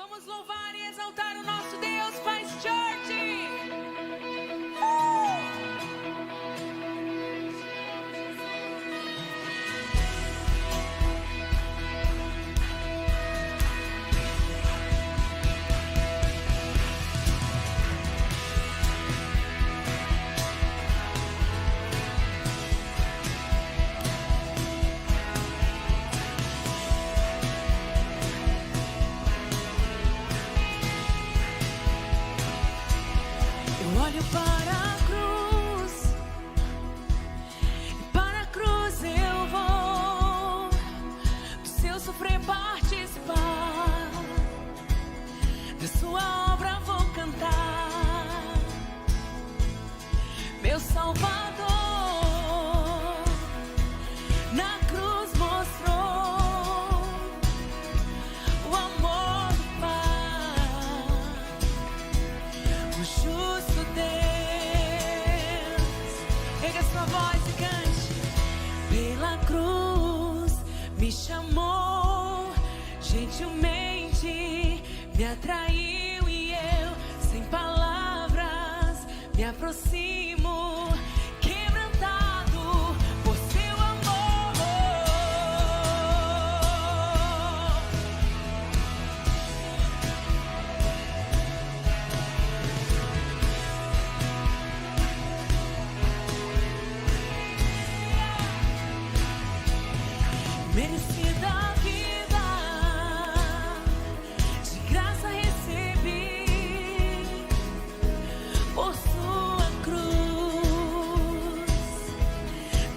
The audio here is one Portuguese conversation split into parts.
Vamos louvar e exaltar o nosso Deus, Paz Church. Olho para a cruz, e para a cruz eu vou. Se eu sofrer, participar da sua obra, vou cantar. Meu Salvador na cruz mostrou o amor do Pai, o justo Deus. Erga sua voz e cante. Pela cruz me chamou, gentilmente me atraiu, e eu, sem palavras, me aproximo, quebrantado por seu amor. Merecida a vida, de graça recebi, por sua cruz,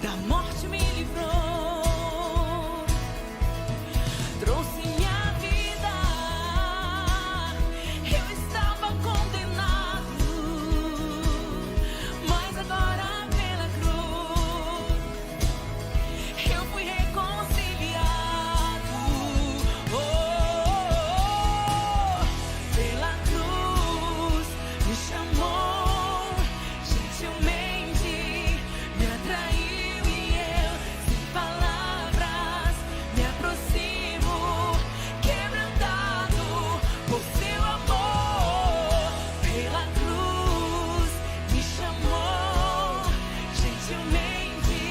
da morte me livrou, trouxe minha vida. Eu estava condenado, mas agora pela cruz eu fui reconciliado. Oh, pela cruz me chamou, gentilmente me atraiu, e eu, sem palavras, me aproximo, quebrantado por seu amor. Pela cruz me chamou, gentilmente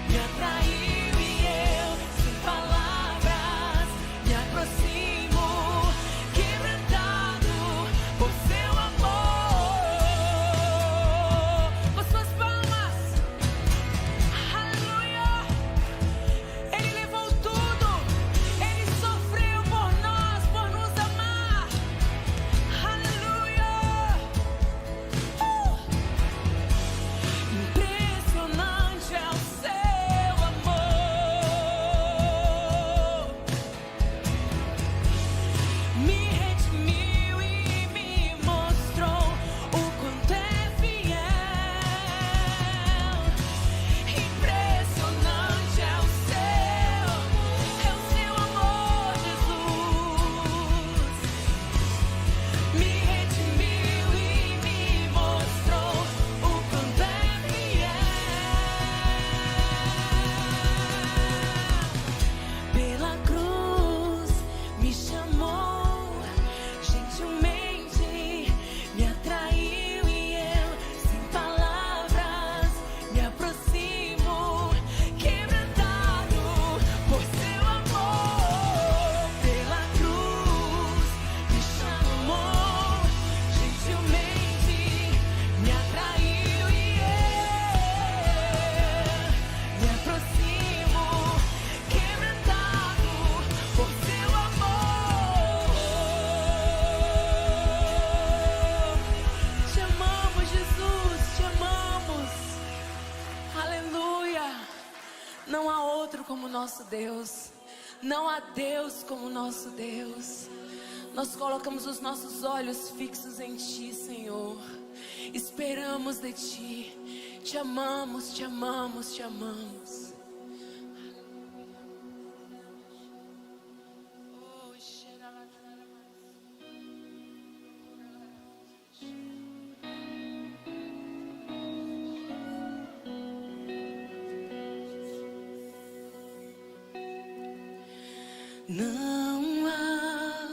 me atraiu, e eu, sem palavras, me aproximo, quebrantado por seu amor. Com suas palmas, aleluia. Ele levou tudo, ele sofreu por nós, por nos amar. Aleluia. Impressionante é o seu amor. Me redimiu e me mostrou o quanto é fiel. Impressionante é o seu amor, Jesus. Me redimiu e me mostrou o quanto é fiel. Pela cruz me chamou, gentilmente me atraiu, e eu, sem palavras, me aproximo, quebrantado por seu amor. Pela cruz me chamou, gentilmente me atraiu, e eu me aproximo, quebrantado por seu amor. Te amamos, Jesus, te amamos. Aleluia. Não há outro como nosso Deus. Não há Deus como nosso Deus. Nós colocamos os nossos olhos fixos em Ti, Senhor. Esperamos de Ti. Te amamos, te amamos, te amamos. Não há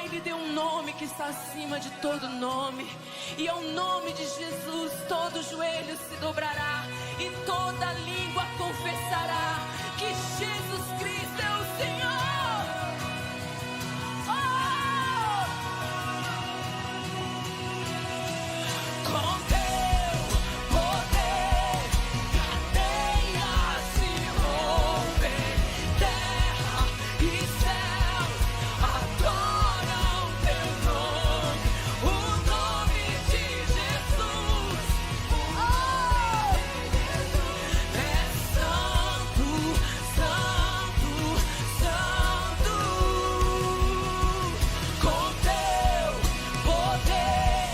Pai lhe deu um nome que está acima de todo nome. E ao nome de Jesus todo joelho se dobrará e toda língua confessará que Jesus Cristo é o Senhor. Oh! Com teu poder, cadeias se rompem, terra e céus adoram teu nome, o nome de Jesus. Oh! É santo, santo, santo. Com teu poder,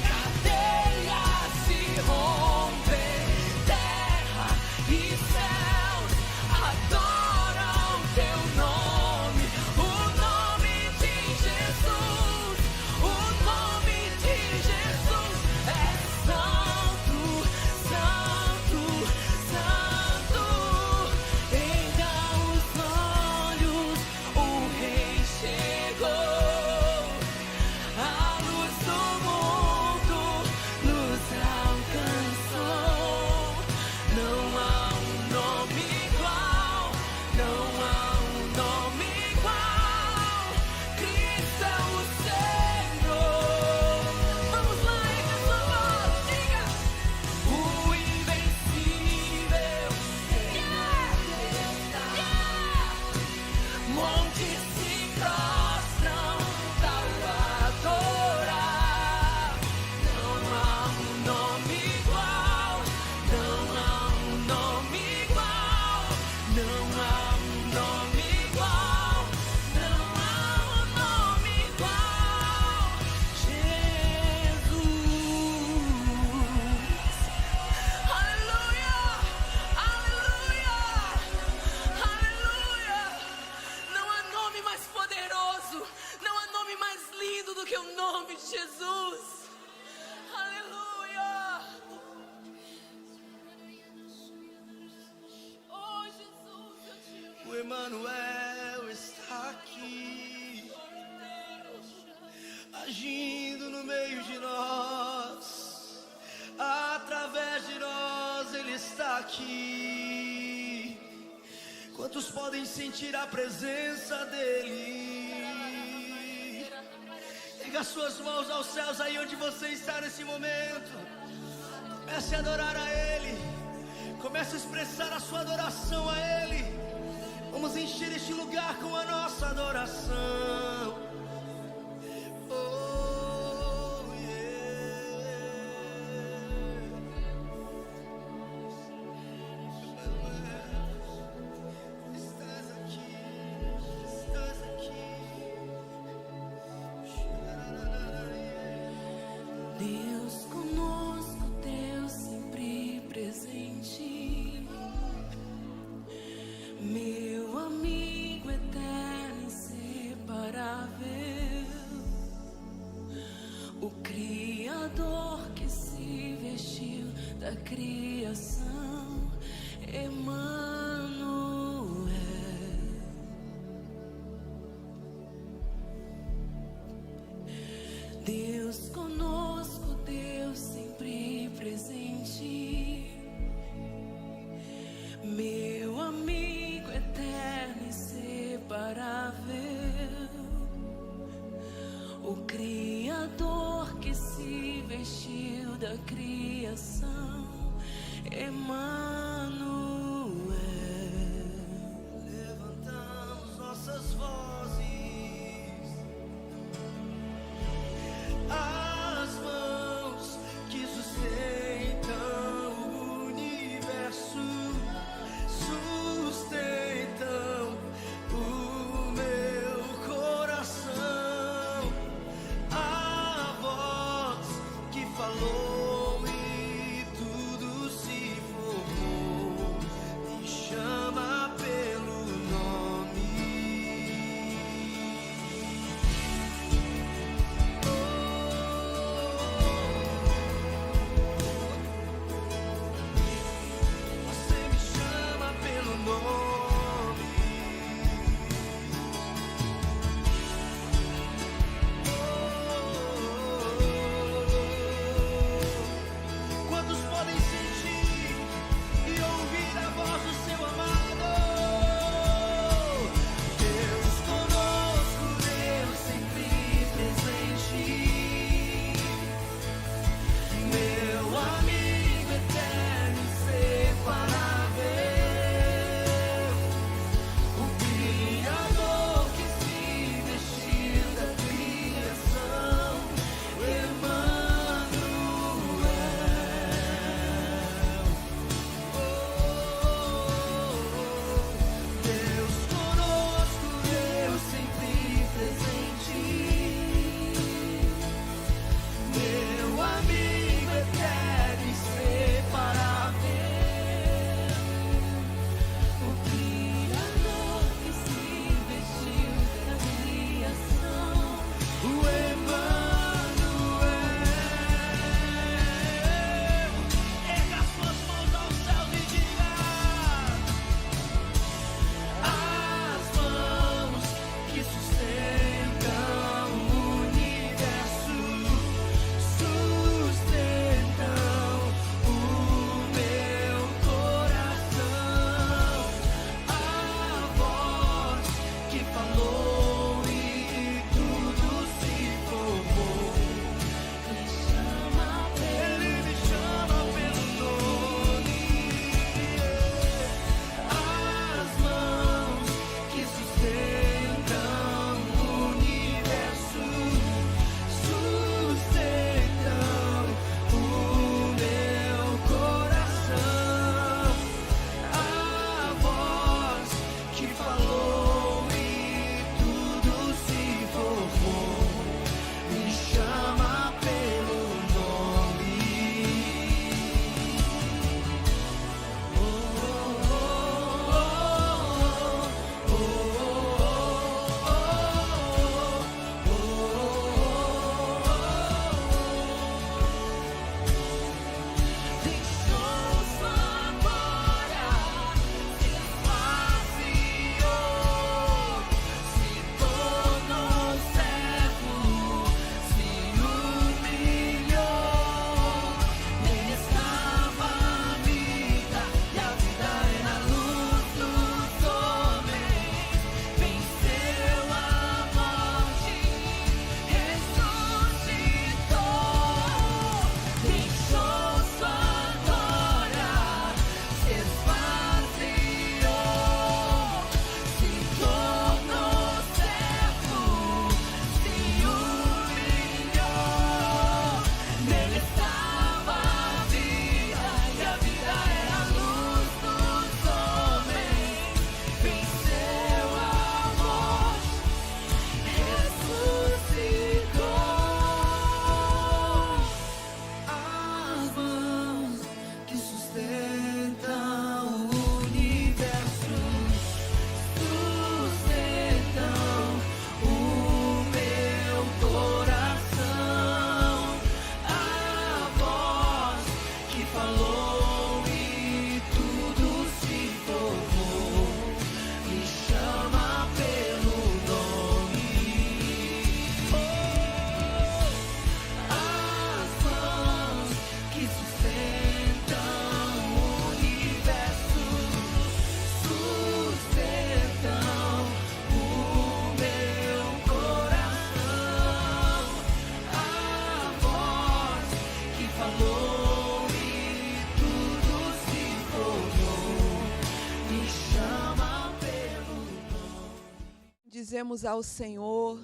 cadeias se rompem, terra e céus adoram teu nome, o nome de Jesus, o nome de Jesus é santo, santo, santo. Erga os olhos, o Rei chegou, a luz do mundo nos alcançou. Não há um nome igual, não há um nome igual. Cristo é o Senhor. Vamos lá, erga sua voz, diga: o invencível. Yeah! Yeah! Montes se prostram ao adorar. Não há um nome igual, não há um nome igual, não há um nome igual, não há um nome igual. Jesus. Aleluia, aleluia, aleluia. Não há nome mais poderoso, não há nome mais lindo do que o nome de Jesus. Aleluia. Oh, Jesus, eu te amo. O Emmanuel está aqui, agindo no meio de nós, através de nós Ele está aqui. Quantos podem sentir a presença dEle? Erga suas mãos aos céus aí onde você está nesse momento. Comece a adorar a Ele, comece a expressar a sua adoração a Ele. Vamos encher este lugar com a nossa adoração. Oh, yeah. Estás aqui, estás aqui. Deus conosco, Deus sempre presente, meu amigo eterno, inseparável, o Criador que se vestiu da criação, Emmanuel. Deus conosco, Deus sempre presente, meu amigo eterno, inseparável, o Criador que se vestiu da criação, Emmanuel. Levantamos nossas vozes, as mãos que sustentam o universo, sustentam o meu coração. A voz que falou e tudo se formou. Bendizemos ao Senhor,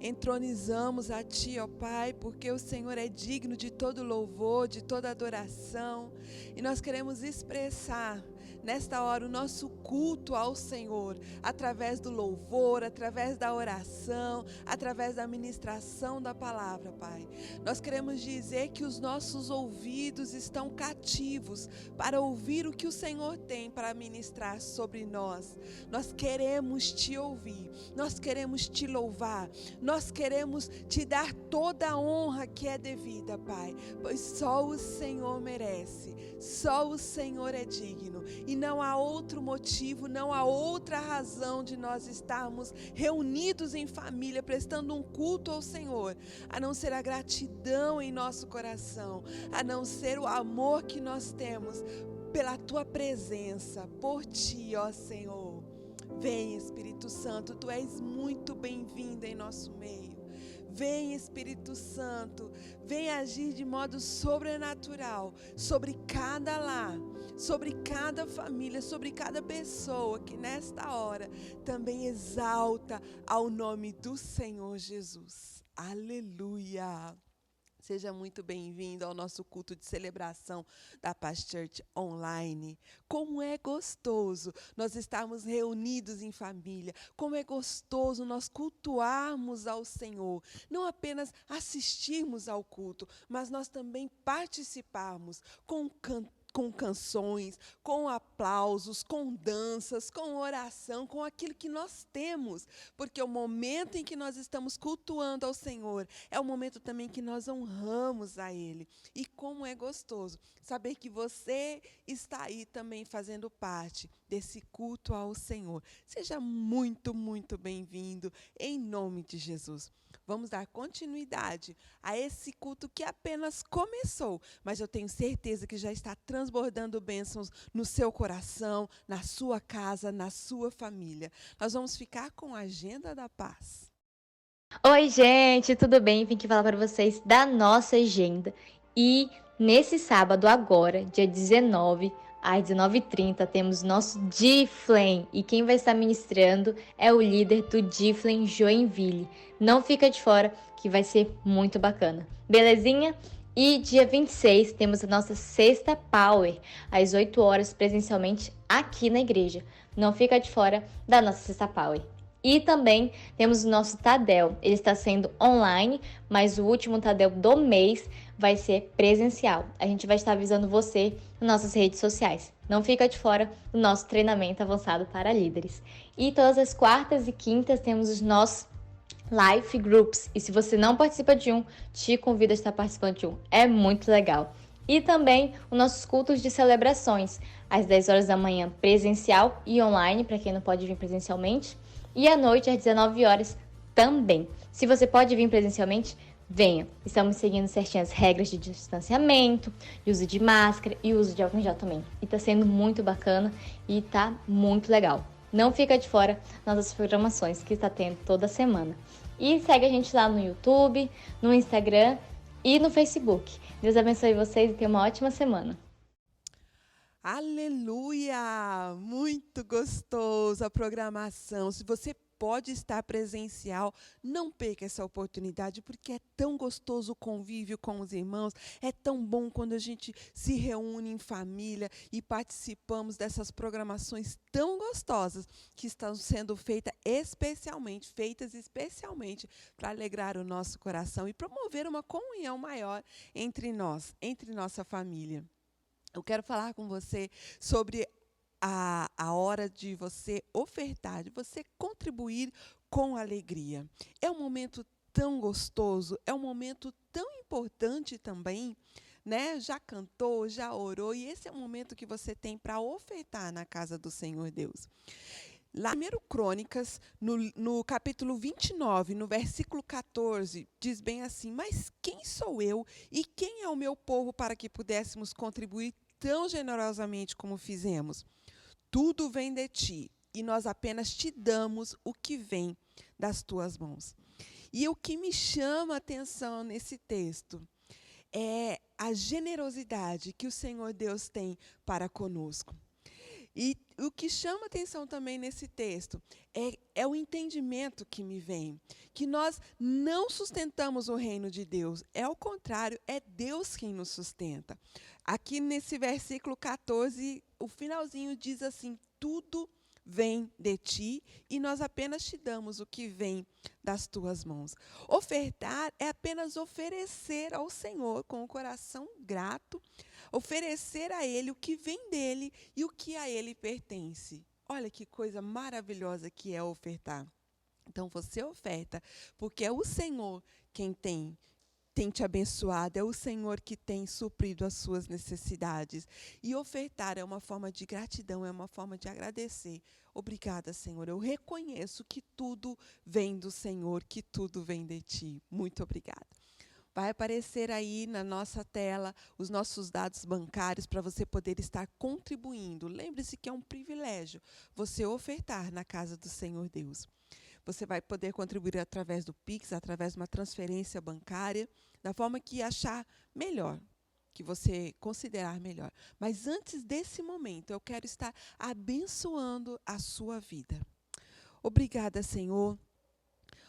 entronizamos a Ti, ó Pai, porque o Senhor é digno de todo louvor, de toda adoração, e nós queremos expressar nesta hora o nosso culto ao Senhor, através do louvor, através da oração, através da ministração da palavra, Pai. Nós queremos dizer que os nossos ouvidos estão cativos para ouvir o que o Senhor tem para ministrar sobre nós. Nós queremos Te ouvir, nós queremos Te louvar, nós queremos Te dar toda a honra que é devida, Pai, pois só o Senhor merece, só o Senhor é digno. E não há outro motivo, não há outra razão de nós estarmos reunidos em família, prestando um culto ao Senhor, a não ser a gratidão em nosso coração, a não ser o amor que nós temos pela Tua presença, por Ti, ó Senhor. Vem, Espírito Santo, Tu és muito bem-vindo em nosso meio. Vem, Espírito Santo, vem agir de modo sobrenatural sobre cada lar, sobre cada família, sobre cada pessoa que nesta hora também exalta ao nome do Senhor Jesus. Aleluia! Seja muito bem-vindo ao nosso culto de celebração da Paz Church Online. Como é gostoso nós estarmos reunidos em família. Como é gostoso nós cultuarmos ao Senhor. Não apenas assistirmos ao culto, mas nós também participarmos com canções, com aplausos, com danças, com oração, com aquilo que nós temos, porque o momento em que nós estamos cultuando ao Senhor é o momento também que nós honramos a Ele. E como é gostoso saber que você está aí também fazendo parte desse culto ao Senhor. Seja muito, muito bem-vindo em nome de Jesus. Vamos dar continuidade a esse culto que apenas começou, mas eu tenho certeza que já está transbordando bênçãos no seu coração, na sua casa, na sua família. Nós vamos ficar com a Agenda da Paz. Oi, gente, tudo bem? Vim aqui falar para vocês da nossa agenda. E nesse sábado agora, dia 19, às 19h30, temos nosso Giflame. E quem vai estar ministrando é o líder do Giflame Joinville. Não fica de fora, que vai ser muito bacana. Belezinha? E dia 26 temos a nossa Sexta Power, às 8 horas presencialmente aqui na igreja. Não fica de fora da nossa Sexta Power. E também temos o nosso Tadel. Ele está sendo online, mas o último Tadel do mês vai ser presencial. A gente vai estar avisando você nas nossas redes sociais. Não fica de fora do nosso treinamento avançado para líderes. E todas as quartas e quintas temos os nossos Life Groups. E se você não participa de um, te convido a estar participando de um. É muito legal. E também os nossos cultos de celebrações, às 10 horas da manhã presencial e online, para quem não pode vir presencialmente. E à noite, às 19 horas, também. Se você pode vir presencialmente, venha. Estamos seguindo certinho as regras de distanciamento, de uso de máscara e uso de álcool em gel também. E está sendo muito bacana e está muito legal. Não fica de fora nas nossas programações que está tendo toda semana. E segue a gente lá no YouTube, no Instagram e no Facebook. Deus abençoe vocês e tenha uma ótima semana. Aleluia! Muito gostoso a programação. Se você pode estar presencial, não perca essa oportunidade, porque é tão gostoso o convívio com os irmãos, é tão bom quando a gente se reúne em família e participamos dessas programações tão gostosas que estão sendo feitas especialmente para alegrar o nosso coração e promover uma comunhão maior entre nós, entre nossa família. Eu quero falar com você sobre a hora de você ofertar, de você contribuir com alegria. É um momento tão gostoso, é um momento tão importante também, né? Já cantou, já orou, e esse é o momento que você tem para ofertar na casa do Senhor Deus. Lá em 1 Crônicas, no capítulo 29, no versículo 14, diz bem assim: mas quem sou eu e quem é o meu povo para que pudéssemos contribuir tão generosamente como fizemos? Tudo vem de ti, e nós apenas te damos o que vem das tuas mãos. E o que me chama a atenção nesse texto é a generosidade que o Senhor Deus tem para conosco. E o que chama atenção também nesse texto é o entendimento que me vem, que nós não sustentamos o reino de Deus, é ao contrário, é Deus quem nos sustenta. Aqui nesse versículo 14, o finalzinho diz assim: tudo vem de ti e nós apenas te damos o que vem das tuas mãos. Ofertar é apenas oferecer ao Senhor com o coração grato, oferecer a Ele o que vem dEle e o que a Ele pertence. Olha que coisa maravilhosa que é ofertar. Então você oferta, porque é o Senhor quem tem te abençoado, é o Senhor que tem suprido as suas necessidades. E ofertar é uma forma de gratidão, é uma forma de agradecer. Obrigada, Senhor. Eu reconheço que tudo vem do Senhor, que tudo vem de ti. Muito obrigada. Vai aparecer aí na nossa tela os nossos dados bancários para você poder estar contribuindo. Lembre-se que é um privilégio você ofertar na casa do Senhor Deus. Você vai poder contribuir através do Pix, através de uma transferência bancária, da forma que achar melhor, que você considerar melhor. Mas antes desse momento, eu quero estar abençoando a sua vida. Obrigada, Senhor.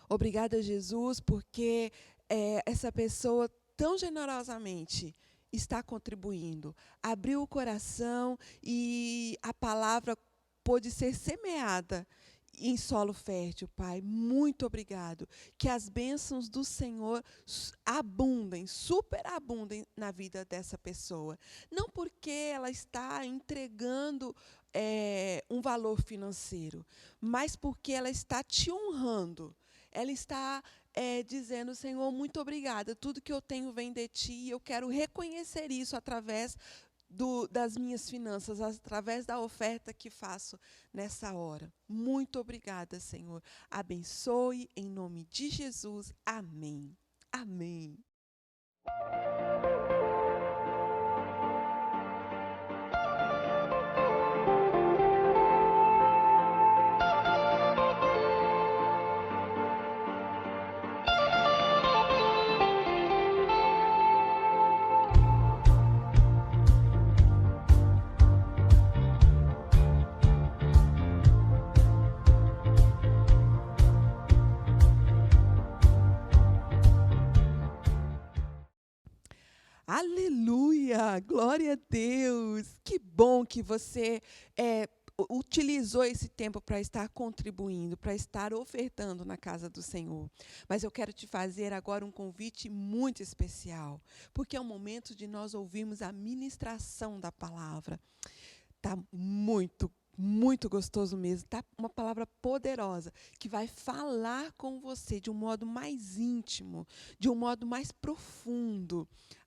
Obrigada, Jesus, porque essa pessoa tão generosamente está contribuindo. Abriu o coração e a palavra pôde ser semeada em solo fértil, Pai. Muito obrigado. Que as bênçãos do Senhor abundem, superabundem na vida dessa pessoa. Não porque ela está entregando um valor financeiro, mas porque ela está te honrando. Ela está dizendo: Senhor, muito obrigada. Tudo que eu tenho vem de ti e eu quero reconhecer isso através das minhas finanças, através da oferta que faço nessa hora. Muito obrigada, Senhor. Abençoe em nome de Jesus. Amém. Amém. Aleluia! Glória a Deus! Que bom que você utilizou esse tempo para estar contribuindo, para estar ofertando na casa do Senhor. Mas eu quero te fazer agora um convite muito especial, porque é o momento de nós ouvirmos a ministração da palavra. Está muito gostoso mesmo. Está uma palavra poderosa que vai falar com você de um modo mais íntimo, de um modo mais profundo.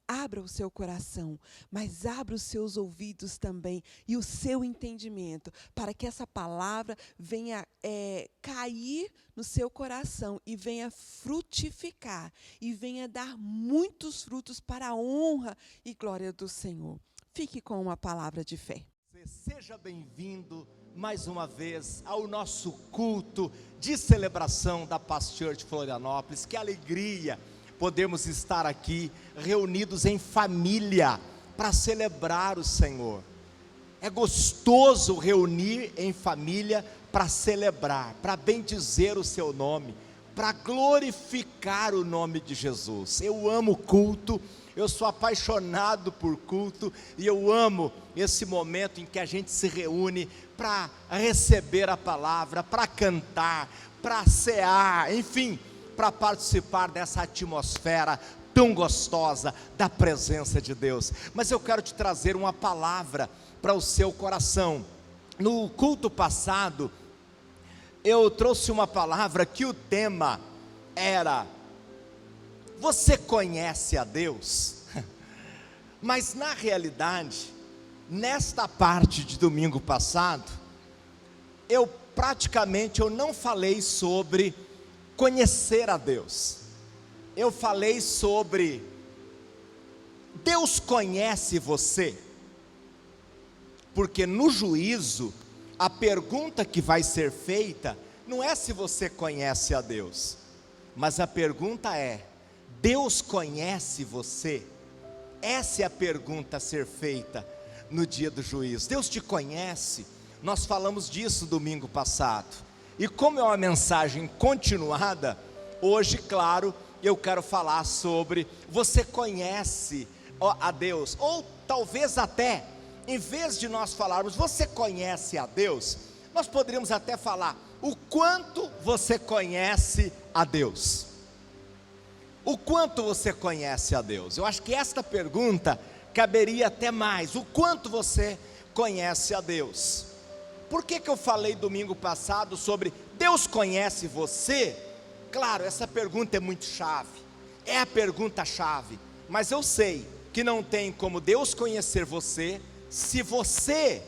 Abra o seu coração, mas abra os seus ouvidos também e o seu entendimento, para que essa palavra venha cair no seu coração e venha frutificar, e venha dar muitos frutos para a honra e glória do Senhor. Fique com uma palavra de fé. Seja bem-vindo mais uma vez ao nosso culto de celebração da Paz Church Florianópolis. Que alegria podemos estar aqui reunidos em família para celebrar o Senhor. É gostoso reunir em família para celebrar, para bendizer o seu nome, para glorificar o nome de Jesus. Eu amo culto, eu sou apaixonado por culto e eu amo esse momento em que a gente se reúne para receber a palavra, para cantar, para cear, enfim, para participar dessa atmosfera tão gostosa da presença de Deus. Mas eu quero te trazer uma palavra para o seu coração. No culto passado, eu trouxe uma palavra que o tema era: você conhece a Deus? Mas na realidade, nesta parte de domingo passado, eu não falei sobre conhecer a Deus. Eu falei sobre Deus conhece você. Porque no juízo, a pergunta que vai ser feita não é se você conhece a Deus, mas a pergunta é: Deus conhece você? Essa é a pergunta a ser feita no dia do juízo. Deus te conhece? Nós falamos disso domingo passado. E como é uma mensagem continuada, hoje, claro, eu quero falar sobre: você conhece a Deus? Ou talvez até, em vez de nós falarmos você conhece a Deus, nós poderíamos até falar: o quanto você conhece a Deus? O quanto você conhece a Deus? Eu acho que esta pergunta caberia até mais: o quanto você conhece a Deus? Por que eu falei domingo passado sobre Deus conhece você? Claro, essa pergunta é muito chave, é a pergunta chave, mas eu sei que não tem como Deus conhecer você se você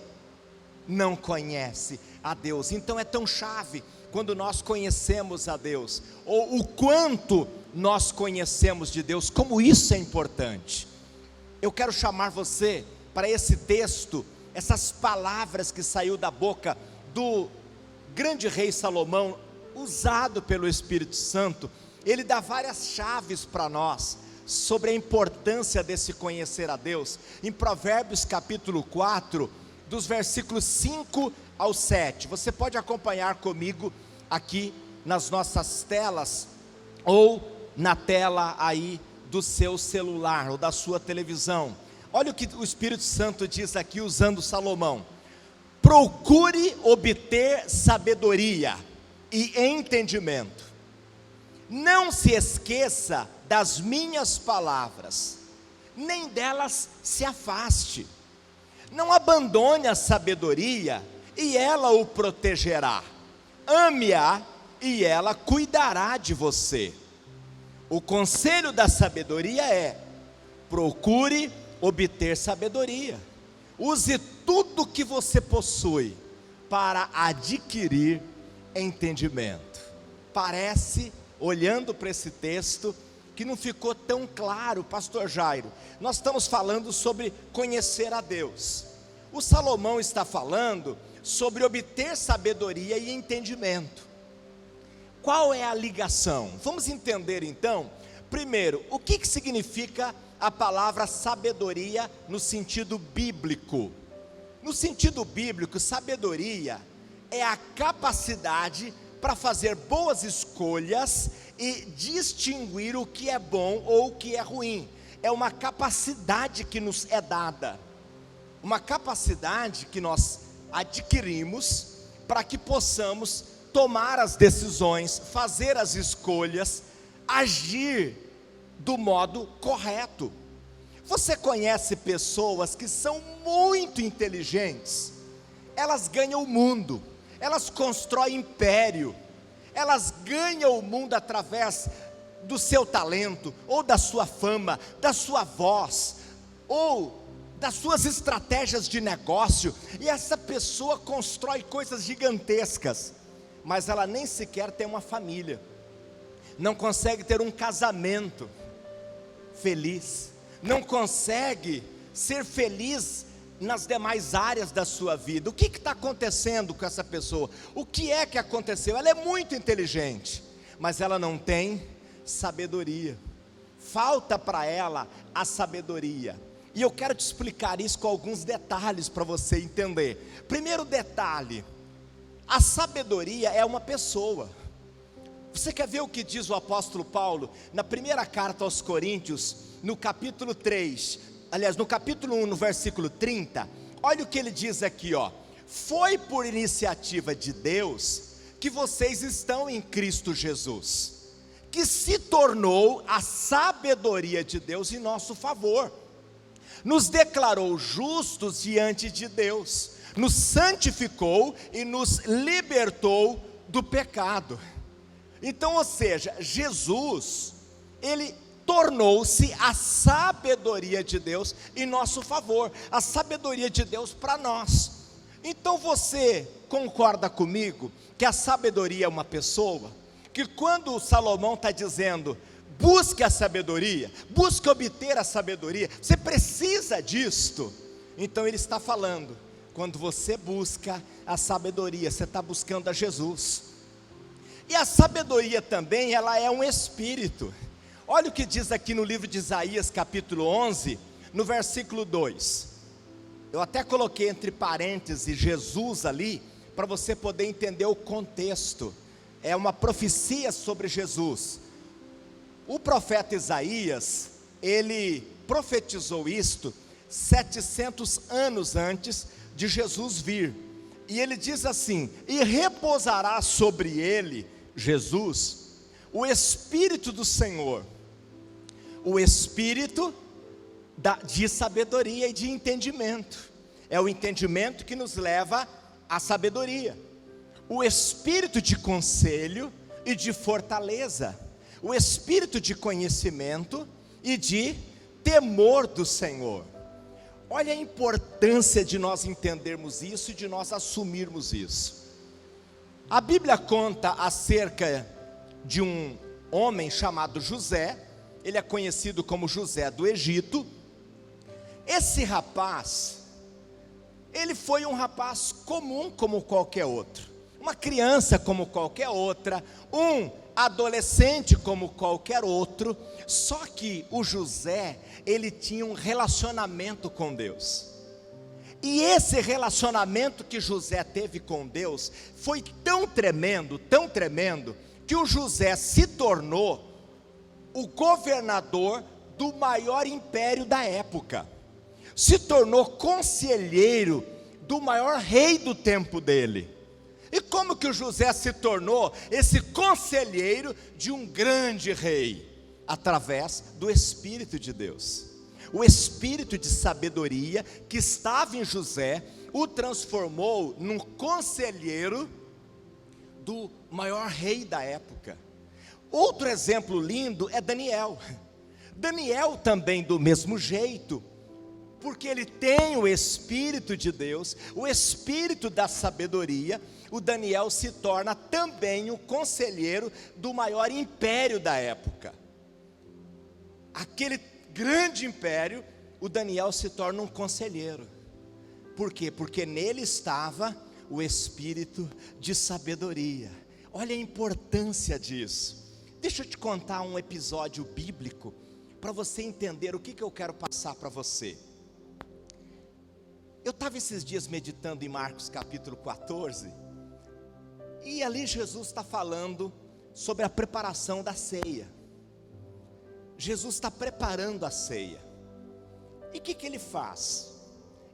não conhece a Deus. Então é tão chave quando nós conhecemos a Deus, ou o quanto nós conhecemos de Deus, como isso é importante. Eu quero chamar você para esse texto, essas palavras que saiu da boca do grande rei Salomão, usado pelo Espírito Santo. Ele dá várias chaves para nós sobre a importância desse conhecer a Deus. Em Provérbios capítulo 4, dos versículos 5 ao 7, você pode acompanhar comigo aqui nas nossas telas, ou na tela aí do seu celular, ou da sua televisão. Olha o que o Espírito Santo diz aqui, usando Salomão: procure obter sabedoria e entendimento, não se esqueça das minhas palavras, nem delas se afaste. Não abandone a sabedoria, e ela o protegerá. Ame-a, e ela cuidará de você. O conselho da sabedoria é: procure obter sabedoria. Use tudo que você possui para adquirir entendimento. Parece, olhando para esse texto, que não ficou tão claro, pastor Jairo. Nós estamos falando sobre conhecer a Deus. O Salomão está falando sobre obter sabedoria e entendimento. Qual é a ligação? Vamos entender então, primeiro, o que significa a palavra sabedoria no sentido bíblico. No sentido bíblico, sabedoria é a capacidade para fazer boas escolhas e distinguir o que é bom ou o que é ruim. É uma capacidade que nos é dada, uma capacidade que nós adquirimos para que possamos tomar as decisões, fazer as escolhas, agir do modo correto. Você conhece pessoas que são muito inteligentes, elas ganham o mundo, elas constroem império, elas ganham o mundo através do seu talento, ou da sua fama, da sua voz, ou das suas estratégias de negócio, e essa pessoa constrói coisas gigantescas, mas ela nem sequer tem uma família, não consegue ter um casamento feliz, não consegue ser feliz nas demais áreas da sua vida. O que está acontecendo com essa pessoa? O que é que aconteceu? Ela é muito inteligente, mas ela não tem sabedoria, falta para ela a sabedoria, e eu quero te explicar isso com alguns detalhes para você entender. Primeiro detalhe: a sabedoria é uma pessoa. Você quer ver o que diz o apóstolo Paulo na primeira carta aos Coríntios, no capítulo 3, aliás, no capítulo 1, no versículo 30, olha o que ele diz aqui, ó: foi por iniciativa de Deus que vocês estão em Cristo Jesus, que se tornou a sabedoria de Deus em nosso favor, nos declarou justos diante de Deus, nos santificou e nos libertou do pecado. Então, ou seja, Jesus, ele tornou-se a sabedoria de Deus em nosso favor, a sabedoria de Deus para nós. Então você concorda comigo que a sabedoria é uma pessoa? Que quando o Salomão está dizendo, busque a sabedoria, busque obter a sabedoria, você precisa disto, então ele está falando, quando você busca a sabedoria, você está buscando a Jesus. E a sabedoria também, ela é um espírito. Olha o que diz aqui no livro de Isaías capítulo 11, no versículo 2: Eu até coloquei entre parênteses Jesus ali, para você poder entender o contexto. É uma profecia sobre Jesus. O profeta Isaías, ele profetizou isto 700 anos antes de Jesus vir. E ele diz assim: e repousará sobre ele, Jesus, o Espírito do Senhor, o Espírito de sabedoria e de entendimento. É o entendimento que nos leva à sabedoria. O Espírito de conselho e de fortaleza. O Espírito de conhecimento e de temor do Senhor. Olha a importância de nós entendermos isso e de nós assumirmos isso. A Bíblia conta acerca de um homem chamado José. Ele é conhecido como José do Egito. Esse rapaz, ele foi um rapaz comum como qualquer outro, uma criança como qualquer outra, um adolescente como qualquer outro. Só que o José, ele tinha um relacionamento com Deus. E esse relacionamento que José teve com Deus foi tão tremendo, que o José se tornou o governador do maior império da época. Se tornou conselheiro do maior rei do tempo dele. E como que o José se tornou esse conselheiro de um grande rei? Através do Espírito de Deus. O Espírito de sabedoria que estava em José o transformou num conselheiro do maior rei da época. Outro exemplo lindo é Daniel. Daniel também do mesmo jeito, porque ele tem o Espírito de Deus, o Espírito da sabedoria. O Daniel se torna também o conselheiro do maior império da época. Aquele grande império, o Daniel se torna um conselheiro. Por quê? Porque nele estava o Espírito de sabedoria. Olha a importância disso. Deixa eu te contar um episódio bíblico, para você entender o que eu quero passar para você. Eu estava esses dias meditando em Marcos capítulo 14, e ali Jesus está falando sobre a preparação da ceia. Jesus está preparando a ceia. E o que ele faz?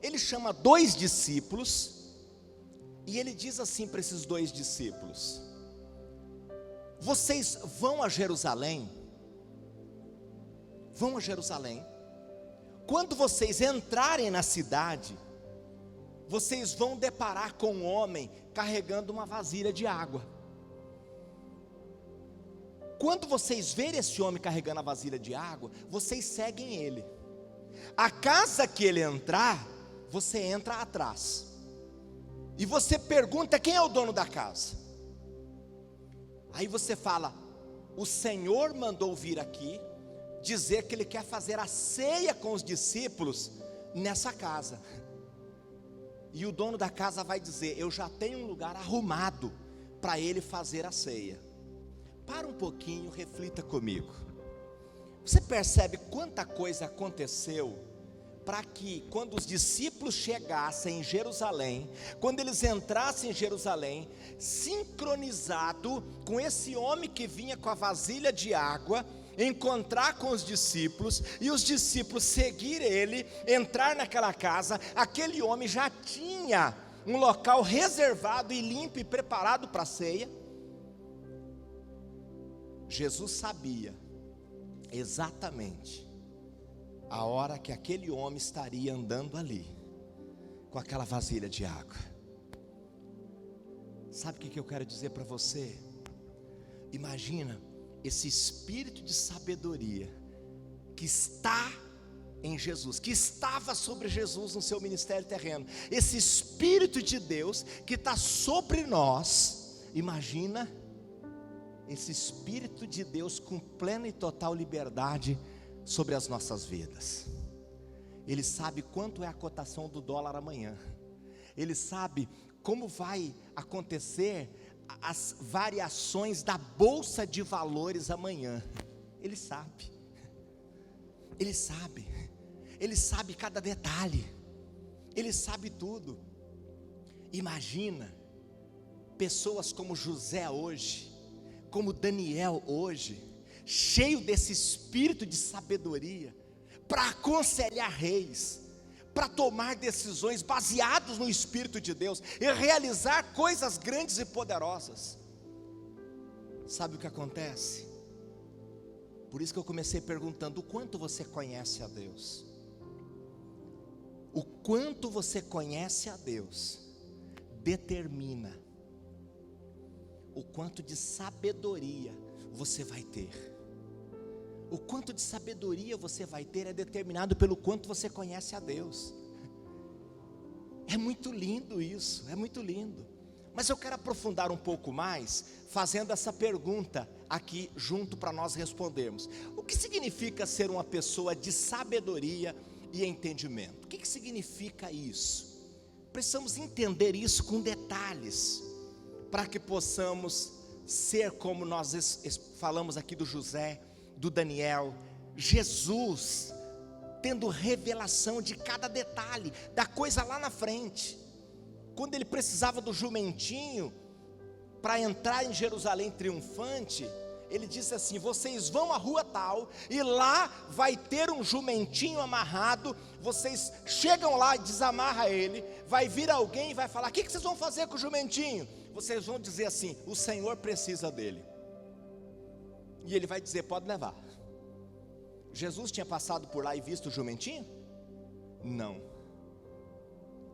Ele chama 2 discípulos, e ele diz assim para esses 2 discípulos: vocês vão a Jerusalém, quando vocês entrarem na cidade, vocês vão deparar com um homem carregando uma vasilha de água. Quando vocês verem esse homem carregando a vasilha de água, vocês seguem ele. A casa que ele entrar, você entra atrás. E você pergunta quem é o dono da casa. Aí você fala: o Senhor mandou vir aqui dizer que ele quer fazer a ceia com os discípulos nessa casa. E o dono da casa vai dizer: eu já tenho um lugar arrumado para ele fazer a ceia. Para um pouquinho, reflita comigo. Você percebe quanta coisa aconteceu para que quando os discípulos chegassem em Jerusalém, quando eles entrassem em Jerusalém, sincronizado com esse homem que vinha com a vasilha de água, encontrar com os discípulos, e os discípulos seguir ele, entrar naquela casa, aquele homem já tinha um local reservado e limpo e preparado para a ceia. Jesus sabia exatamente a hora que aquele homem estaria andando ali, com aquela vasilha de água. Sabe o que eu quero dizer para você? Imagina esse espírito de sabedoria que está em Jesus, que estava sobre Jesus no seu ministério terreno, esse Espírito de Deus que está sobre nós. Imagina esse Espírito de Deus com plena e total liberdade sobre as nossas vidas. Ele sabe quanto é a cotação do dólar amanhã. Ele sabe como vai acontecer as variações da bolsa de valores amanhã. Ele sabe. Ele sabe cada detalhe. Ele sabe tudo. Imagina pessoas como José hoje, como Daniel hoje, cheio desse espírito de sabedoria, para aconselhar reis, para tomar decisões baseadas no Espírito de Deus e realizar coisas grandes e poderosas. Sabe o que acontece? Por isso que eu comecei perguntando: o quanto você conhece a Deus? O quanto você conhece a Deus determina o quanto de sabedoria você vai ter. O quanto de sabedoria você vai ter é determinado pelo quanto você conhece a Deus. É muito lindo isso, é muito lindo. Mas eu quero aprofundar um pouco mais, fazendo essa pergunta aqui junto para nós respondermos. O que significa ser uma pessoa de sabedoria e entendimento? O que significa isso? Precisamos entender isso com detalhes, para que possamos ser como nós falamos aqui do José, do Daniel, Jesus, tendo revelação de cada detalhe, da coisa lá na frente. Quando ele precisava do jumentinho, para entrar em Jerusalém triunfante, ele disse assim: vocês vão à rua tal, e lá vai ter um jumentinho amarrado, vocês chegam lá e desamarra ele, vai vir alguém e vai falar: o que vocês vão fazer com o jumentinho? Vocês vão dizer assim: o Senhor precisa dele. E ele vai dizer: pode levar. Jesus tinha passado por lá e visto o jumentinho? Não.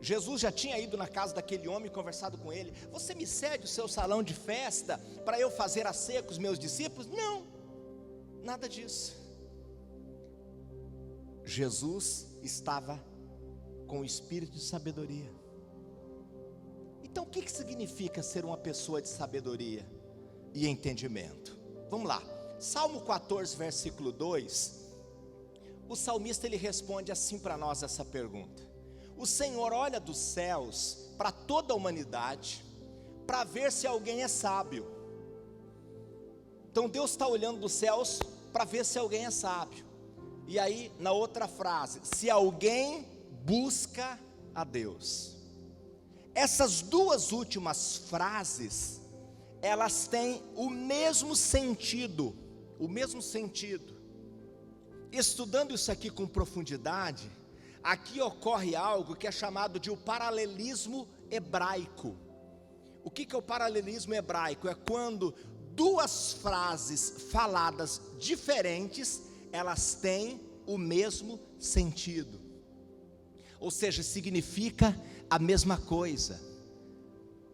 Jesus já tinha ido na casa daquele homem e conversado com ele: você me cede o seu salão de festa para eu fazer a ceia com os meus discípulos? Não, nada disso. Jesus estava com o espírito de sabedoria. Então o que significa ser uma pessoa de sabedoria e entendimento? Vamos lá, Salmo 14, versículo 2, o salmista ele responde assim para nós essa pergunta: o Senhor olha dos céus para toda a humanidade, para ver se alguém é sábio. Então Deus está olhando dos céus para ver se alguém é sábio. E aí na outra frase, se alguém busca a Deus. Essas duas últimas frases, elas têm o mesmo sentido. O mesmo sentido. Estudando isso aqui com profundidade, aqui ocorre algo que é chamado de o paralelismo hebraico. O que é o paralelismo hebraico? É quando duas frases faladas diferentes, elas têm o mesmo sentido. Ou seja, significa a mesma coisa.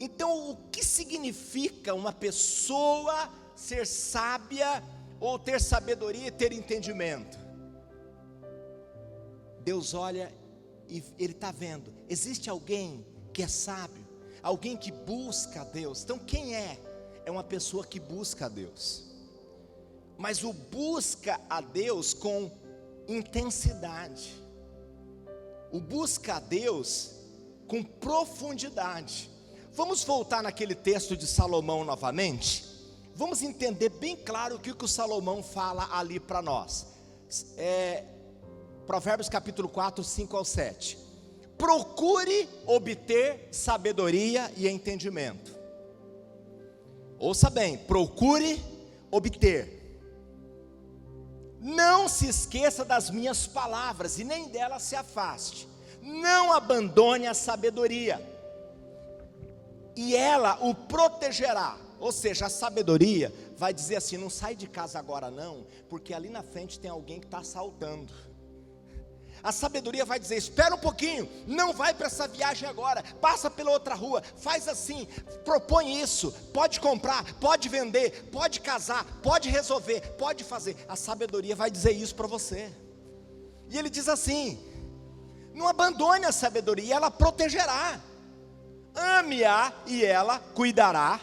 Então, o que significa uma pessoa ser sábia, ou ter sabedoria e ter entendimento? Deus olha e Ele está vendo, existe alguém que é sábio, alguém que busca a Deus. Então quem é? É uma pessoa que busca a Deus, mas o busca a Deus com intensidade, o busca a Deus com profundidade. Vamos voltar naquele texto de Salomão novamente, vamos entender bem claro o que o Salomão fala ali para nós. Provérbios capítulo 4, 5 ao 7. Procure obter sabedoria e entendimento. Ouça bem, procure obter. Não se esqueça das minhas palavras e nem delas se afaste. Não abandone a sabedoria, e ela o protegerá. Ou seja, a sabedoria vai dizer assim: não sai de casa agora não, porque ali na frente tem alguém que está assaltando. A sabedoria vai dizer: espera um pouquinho, não vai para essa viagem agora, passa pela outra rua, faz assim, propõe isso, pode comprar, pode vender, pode casar, pode resolver, pode fazer. A sabedoria vai dizer isso para você. E ele diz assim: não abandone a sabedoria, ela protegerá. Ame-a e ela cuidará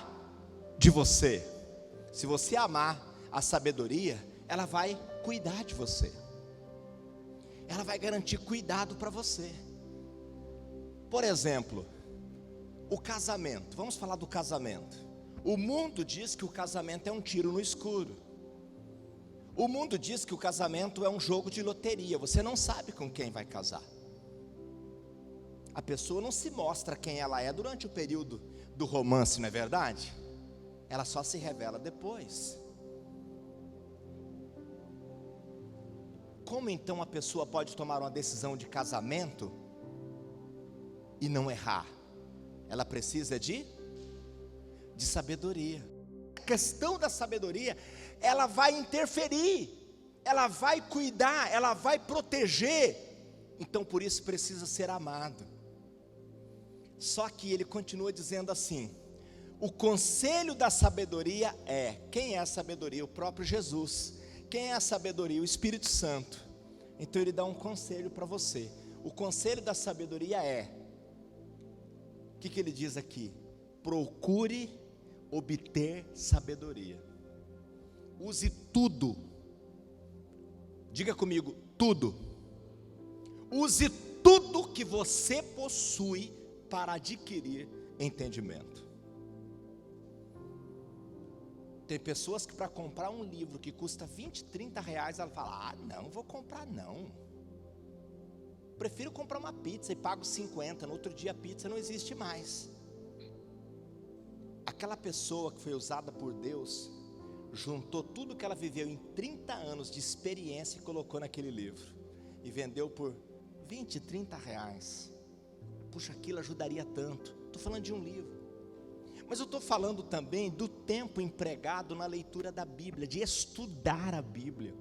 de você. Se você amar a sabedoria, ela vai cuidar de você. Ela vai garantir cuidado para você. Por exemplo, o casamento. Vamos falar do casamento. O mundo diz que o casamento é um tiro no escuro. O mundo diz que o casamento é um jogo de loteria. Você não sabe com quem vai casar. A pessoa não se mostra quem ela é durante o período do romance, não é verdade? Ela só se revela depois. Como então a pessoa pode tomar uma decisão de casamento e não errar? Ela precisa de sabedoria. A questão da sabedoria, ela vai interferir, ela vai cuidar, ela vai proteger. Então por isso precisa ser amado. Só que ele continua dizendo assim: o conselho da sabedoria é, quem é a sabedoria? O próprio Jesus. Quem é a sabedoria? O Espírito Santo. Então ele dá um conselho para você. O conselho da sabedoria é, o que ele diz aqui? Procure obter sabedoria. Use tudo. Diga comigo, tudo. Use tudo que você possui para adquirir entendimento. Tem pessoas que para comprar um livro que custa 20, 30 reais, ela fala, não vou comprar não. Prefiro comprar uma pizza e pago 50, no outro dia a pizza não existe mais. Aquela pessoa que foi usada por Deus, juntou tudo que ela viveu em 30 anos de experiência e colocou naquele livro. E vendeu por 20, 30 reais. Puxa, aquilo ajudaria tanto. Estou falando de um livro. Mas eu estou falando também do tempo empregado na leitura da Bíblia, de estudar a Bíblia.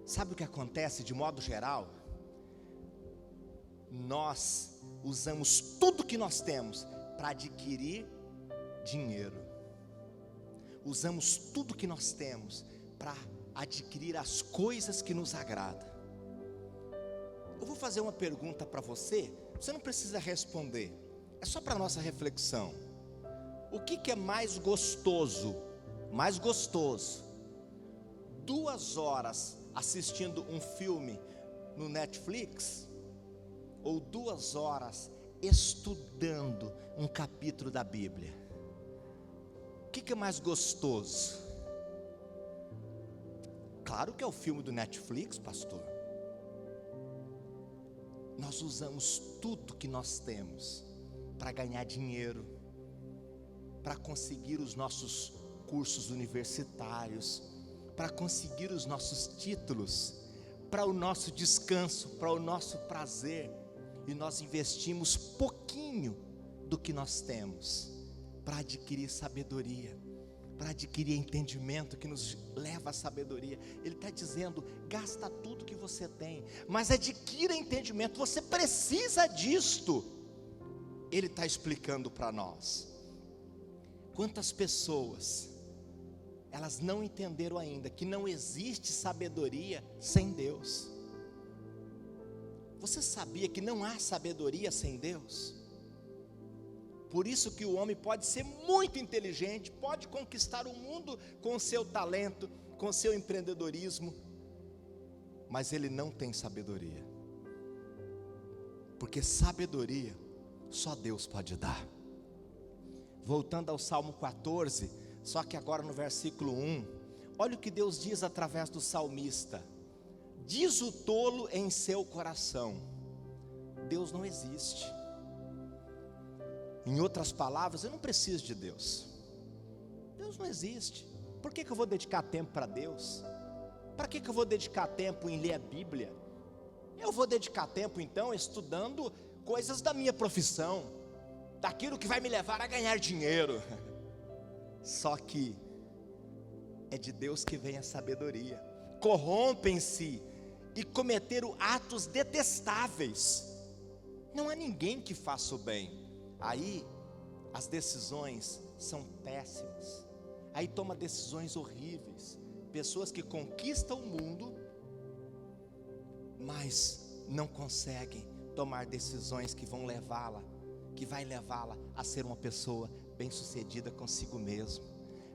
Sabe o que acontece de modo geral? Nós usamos tudo que nós temos para adquirir dinheiro. Usamos tudo que nós temos para adquirir as coisas que nos agradam. Eu vou fazer uma pergunta para você, você não precisa responder. É só para nossa reflexão. O que é mais gostoso? Mais gostoso? 2 horas assistindo um filme no Netflix? Ou 2 horas estudando um capítulo da Bíblia? O que é mais gostoso? Claro que é o filme do Netflix, pastor. Nós usamos tudo que nós temos para ganhar dinheiro, para conseguir os nossos cursos universitários, para conseguir os nossos títulos, para o nosso descanso, para o nosso prazer, e nós investimos pouquinho do que nós temos para adquirir sabedoria, para adquirir entendimento que nos leva à sabedoria. Ele está dizendo, gasta tudo que você tem, mas adquira entendimento, você precisa disto. Ele está explicando para nós. Quantas pessoas, elas não entenderam ainda que não existe sabedoria sem Deus. Você sabia que não há sabedoria sem Deus? Por isso que o homem pode ser muito inteligente, pode conquistar o mundo com o seu talento, com o seu empreendedorismo, mas ele não tem sabedoria. Porque sabedoria só Deus pode dar. Voltando ao Salmo 14, só que agora no versículo 1, olha o que Deus diz através do salmista: diz o tolo em seu coração, Deus não existe. Em outras palavras, eu não preciso de Deus. Deus não existe. Por que eu vou dedicar tempo para Deus? Para que eu vou dedicar tempo em ler a Bíblia? Eu vou dedicar tempo então estudando coisas da minha profissão, daquilo que vai me levar a ganhar dinheiro. Só que é de Deus que vem a sabedoria. Corrompem-se e cometeram atos detestáveis. Não há ninguém que faça o bem. Aí as decisões são péssimas. Aí toma decisões horríveis. Pessoas que conquistam o mundo, mas não conseguem tomar decisões que vão levá-la, que vai levá-la a ser uma pessoa bem-sucedida consigo mesmo,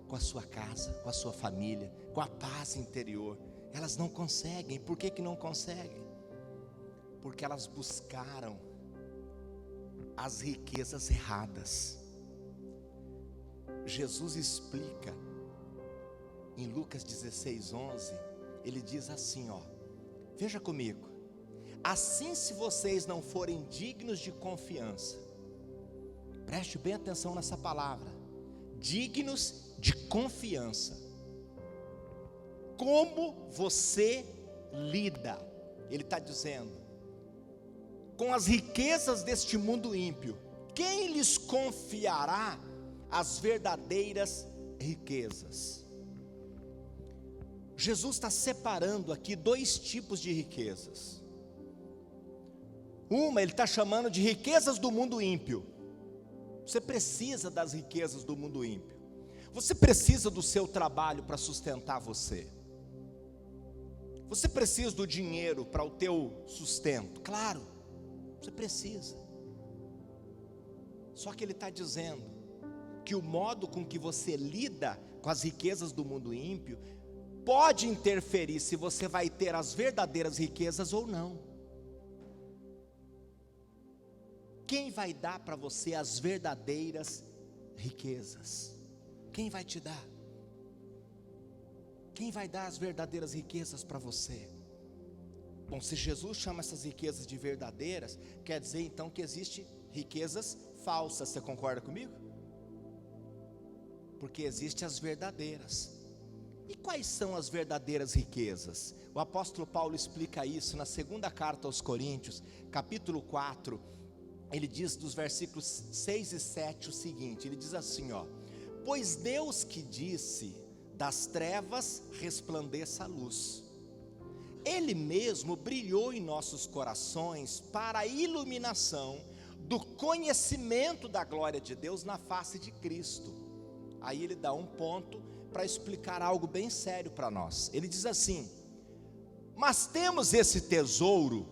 com a sua casa, com a sua família, com a paz interior. Elas não conseguem. Por que não conseguem? Porque elas buscaram as riquezas erradas. Jesus explica em Lucas 16:11, ele diz assim, veja comigo: assim, se vocês não forem dignos de confiança, preste bem atenção nessa palavra, dignos de confiança, como você lida, ele está dizendo, com as riquezas deste mundo ímpio, quem lhes confiará as verdadeiras riquezas? Jesus está separando aqui dois tipos de riquezas. Uma, ele está chamando de riquezas do mundo ímpio. Você precisa das riquezas do mundo ímpio. Você precisa do seu trabalho para sustentar você. Você precisa do dinheiro para o teu sustento. Claro, você precisa. Só que ele está dizendo que o modo com que você lida com as riquezas do mundo ímpio pode interferir se você vai ter as verdadeiras riquezas ou não. Quem vai dar para você as verdadeiras riquezas? Quem vai te dar? Quem vai dar as verdadeiras riquezas para você? Bom, se Jesus chama essas riquezas de verdadeiras, quer dizer então que existem riquezas falsas, você concorda comigo? Porque existem as verdadeiras. E quais são as verdadeiras riquezas? O apóstolo Paulo explica isso na segunda carta aos Coríntios, capítulo 4, ele diz dos versículos 6 e 7 o seguinte, ele diz assim, ó: pois Deus que disse, das trevas resplandeça a luz, Ele mesmo brilhou em nossos corações para a iluminação do conhecimento da glória de Deus na face de Cristo. Aí ele dá um ponto para explicar algo bem sério para nós. Ele diz assim: mas temos esse tesouro,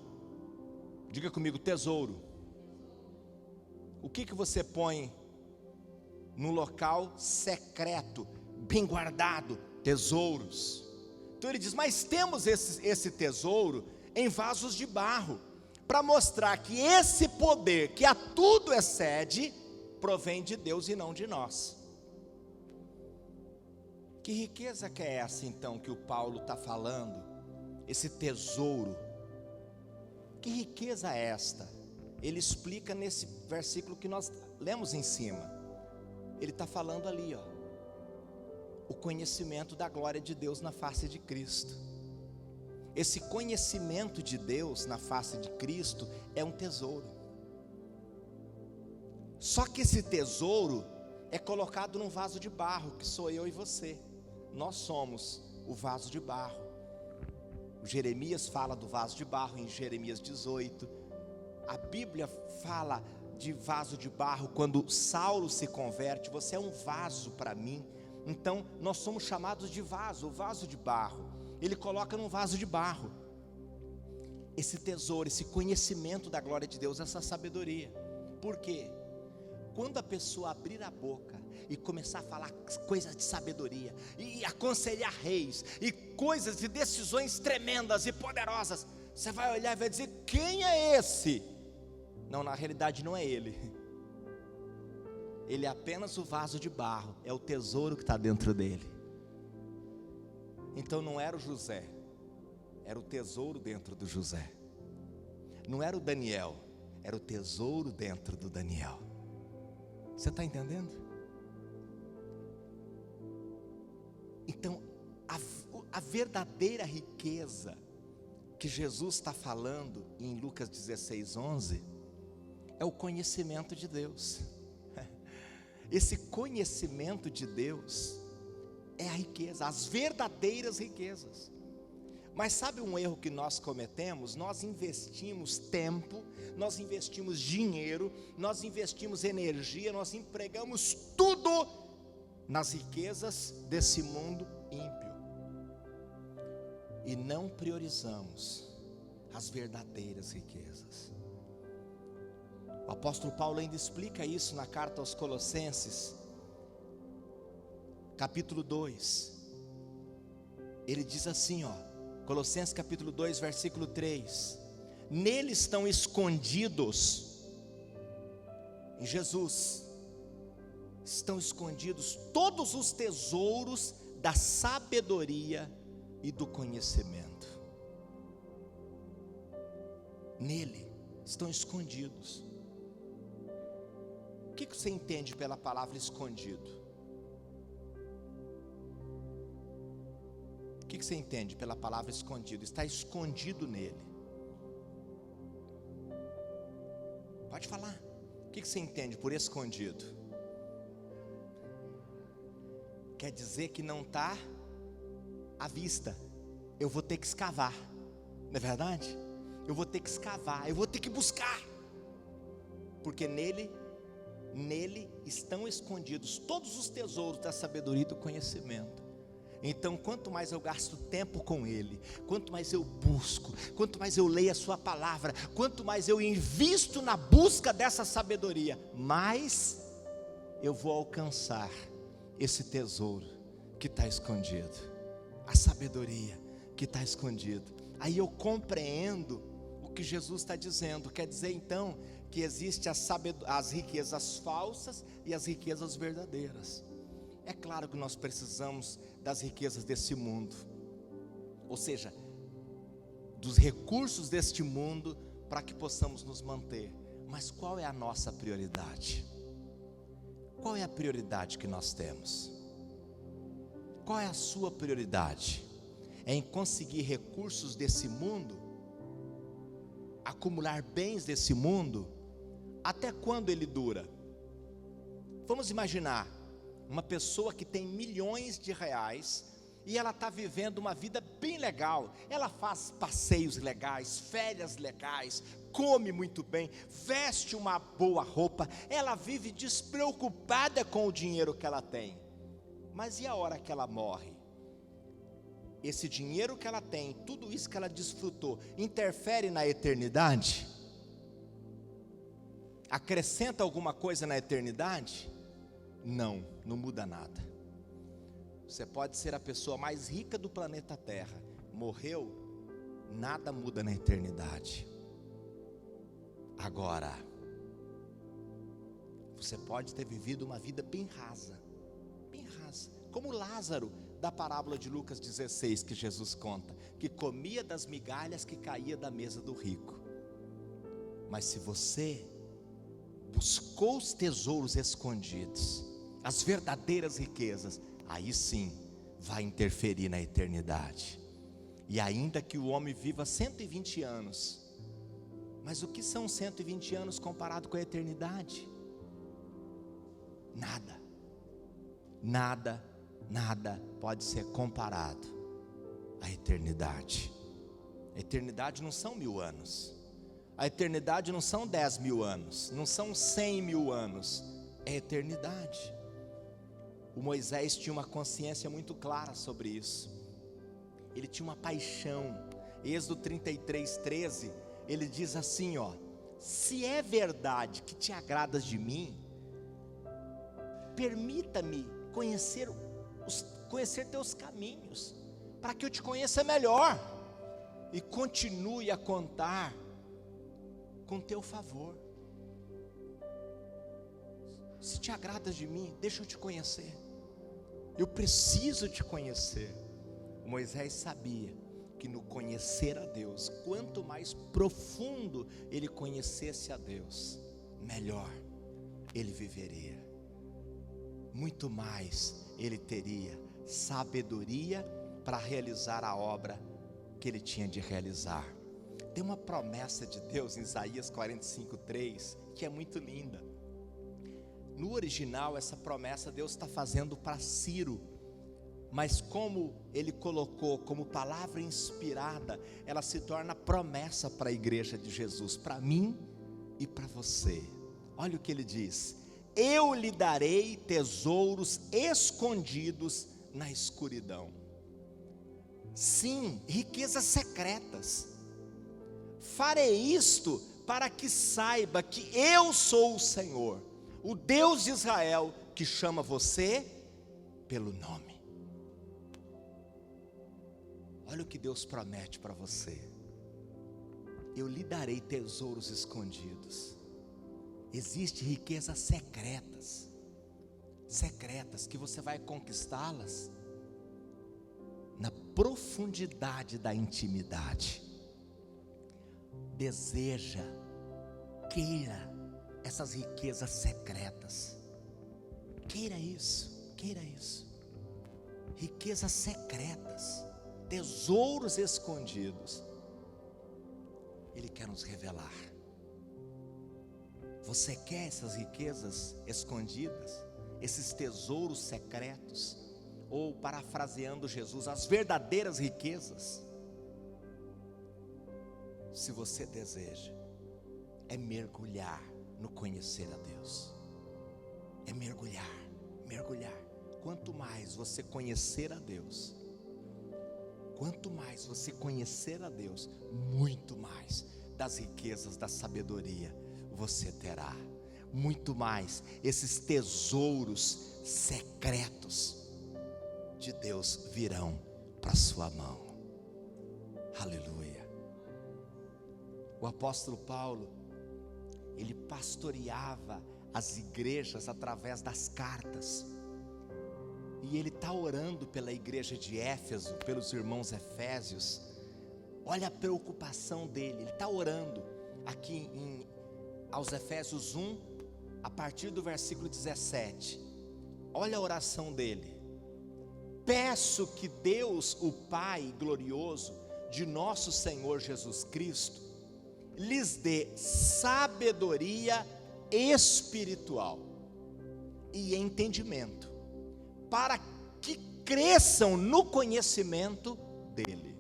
diga comigo, tesouro. O que você põe num local secreto, bem guardado? Tesouros. Então ele diz, mas temos esse tesouro em vasos de barro, para mostrar que esse poder que a tudo excede, provém de Deus e não de nós. Que riqueza que é essa então que o Paulo está falando? Esse tesouro, que riqueza é esta? Ele explica nesse versículo que nós lemos em cima. Ele está falando ali, ó, o conhecimento da glória de Deus na face de Cristo. Esse conhecimento de Deus na face de Cristo é um tesouro. Só que esse tesouro é colocado num vaso de barro, que sou eu e você. Nós somos o vaso de barro. O Jeremias fala do vaso de barro em Jeremias 18. A Bíblia fala de vaso de barro quando Saulo se converte. Você é um vaso para mim. Então nós somos chamados de vaso, o vaso de barro. Ele coloca num vaso de barro esse tesouro, esse conhecimento da glória de Deus, essa sabedoria. Por quê? Quando a pessoa abrir a boca e começar a falar coisas de sabedoria, e aconselhar reis, e coisas de decisões tremendas e poderosas, você vai olhar e vai dizer, quem é esse? Não, na realidade não é ele. Ele é apenas o vaso de barro, é o tesouro que está dentro dele. Então não era o José, era o tesouro dentro do José. Não era o Daniel, era o tesouro dentro do Daniel. Você está entendendo? Então a verdadeira riqueza que Jesus está falando em Lucas 16:11 é o conhecimento de Deus. Esse conhecimento de Deus é a riqueza, as verdadeiras riquezas. Mas sabe um erro que nós cometemos? Nós investimos tempo, nós investimos dinheiro, nós investimos energia, nós empregamos tudo nas riquezas desse mundo ímpio. E não priorizamos as verdadeiras riquezas. O apóstolo Paulo ainda explica isso na carta aos Colossenses, capítulo 2. Ele diz assim, ó, Colossenses capítulo 2, versículo 3: nele estão escondidos, em Jesus, estão escondidos todos os tesouros da sabedoria e do conhecimento. nele estão escondidos. O que você entende pela palavra escondido? O que você entende pela palavra escondido? Está escondido nele. Pode falar. O que você entende por escondido? Quer dizer que não está à vista. Eu vou ter que escavar, não é verdade? Eu vou ter que escavar, eu vou ter que buscar, porque nele estão escondidos todos os tesouros da sabedoria e do conhecimento. Então, quanto mais eu gasto tempo com ele, quanto mais eu busco, quanto mais eu leio a sua palavra, quanto mais eu invisto na busca dessa sabedoria, mais eu vou alcançar esse tesouro que está escondido, a sabedoria que está escondido. Aí eu compreendo o que Jesus está dizendo. Quer dizer então que existe as riquezas falsas e as riquezas verdadeiras. É claro que nós precisamos das riquezas desse mundo, ou seja, dos recursos deste mundo, para que possamos nos manter. Mas qual é a nossa prioridade? Qual é a prioridade que nós temos? Qual é a sua prioridade? É em conseguir recursos desse mundo? Acumular bens desse mundo? Até quando ele dura? Vamos imaginar uma pessoa que tem milhões de reais e ela está vivendo uma vida bem legal. Ela faz passeios legais, férias legais, come muito bem, veste uma boa roupa, ela vive despreocupada com o dinheiro que ela tem. Mas e a hora que ela morre? Esse dinheiro que ela tem, tudo isso que ela desfrutou, interfere na eternidade? Acrescenta alguma coisa na eternidade? Não, não muda nada. Você pode ser a pessoa mais rica do planeta Terra, morreu, nada muda na eternidade. Agora, você pode ter vivido uma vida bem rasa, como Lázaro, da parábola de Lucas 16, que Jesus conta, que comia das migalhas que caía da mesa do rico. Mas se você buscou os tesouros escondidos, as verdadeiras riquezas, aí sim vai interferir na eternidade. E ainda que o homem viva 120 anos, mas o que são 120 anos comparado com a eternidade? Nada pode ser comparado à eternidade. A eternidade não são 1000 anos, a eternidade não são 10.000 anos, não são 100.000 anos, é eternidade. O Moisés tinha uma consciência muito clara sobre isso, ele tinha uma paixão. Êxodo 33:13, ele diz assim, se é verdade que te agradas de mim, permita-me conhecer teus caminhos, para que eu te conheça melhor e continue a contar com teu favor. Se te agradas de mim, deixa eu te conhecer, eu preciso te conhecer. Moisés sabia que no conhecer a Deus, quanto mais profundo ele conhecesse a Deus, melhor ele viveria, muito mais ele teria sabedoria para realizar a obra que ele tinha de realizar. Tem uma promessa de Deus em Isaías 45:3 que é muito linda. No original, essa promessa Deus está fazendo para Ciro, mas como ele colocou como palavra inspirada, ela se torna promessa para a igreja de Jesus, para mim e para você. Olha o que ele diz: eu lhe darei tesouros escondidos na escuridão. Sim, riquezas secretas. Farei isto para que saiba que eu sou o Senhor, o Deus de Israel, que chama você pelo nome. Olha o que Deus promete para você: eu lhe darei tesouros escondidos. Existem riquezas secretas que você vai conquistá-las na profundidade da intimidade. deseja, queira essas riquezas secretas. Queira isso, queira isso. Riquezas secretas, tesouros escondidos. Ele quer nos revelar. Você quer essas riquezas escondidas, esses tesouros secretos? Ou, parafraseando Jesus, as verdadeiras riquezas? Se você deseja, é mergulhar no conhecer a Deus. É mergulhar. Quanto mais você conhecer a Deus, quanto mais você conhecer a Deus, muito mais das riquezas da sabedoria você terá. Muito mais esses tesouros secretos de Deus virão para sua mão. Aleluia. O apóstolo Paulo, ele pastoreava as igrejas através das cartas. E ele está orando pela igreja de Éfeso, pelos irmãos efésios. Olha a preocupação dele. Ele está orando aqui aos Efésios 1, a partir do versículo 17. Olha a oração dele. Peço que Deus, o Pai glorioso de nosso Senhor Jesus Cristo, lhes dê sabedoria espiritual e entendimento, para que cresçam no conhecimento dele.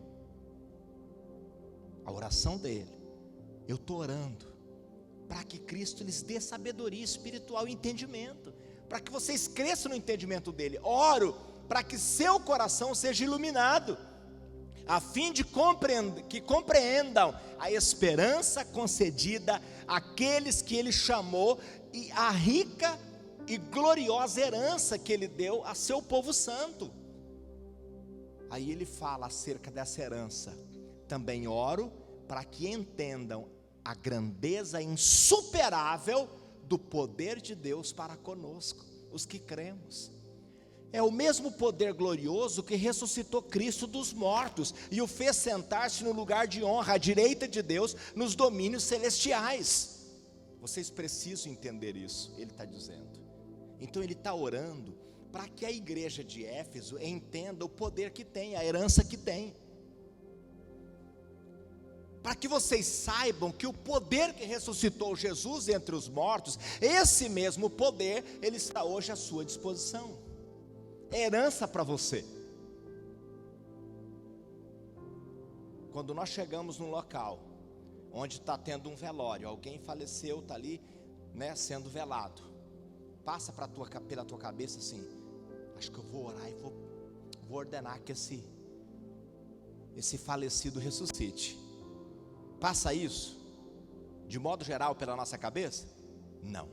A oração dele, eu estou orando para que Cristo lhes dê sabedoria espiritual e entendimento, para que vocês cresçam no entendimento dele. Oro para que seu coração seja iluminado, a fim de que compreendam a esperança concedida àqueles que ele chamou e a rica e gloriosa herança que ele deu a seu povo santo. Aí ele fala acerca dessa herança. Também oro para que entendam a grandeza insuperável do poder de Deus para conosco, os que cremos. É o mesmo poder glorioso que ressuscitou Cristo dos mortos e o fez sentar-se no lugar de honra à direita de Deus nos domínios celestiais. Vocês precisam entender isso, ele está dizendo. Então ele está orando para que a igreja de Éfeso entenda o poder que tem, a herança que tem. Para que vocês saibam que o poder que ressuscitou Jesus entre os mortos, esse mesmo poder, ele está hoje à sua disposição. É herança para você. Quando nós chegamos num local onde está tendo um velório, alguém faleceu, está ali, né, sendo velado, passa pela tua cabeça assim: acho que eu vou orar e vou ordenar que esse falecido ressuscite. Passa isso de modo geral pela nossa cabeça? Não.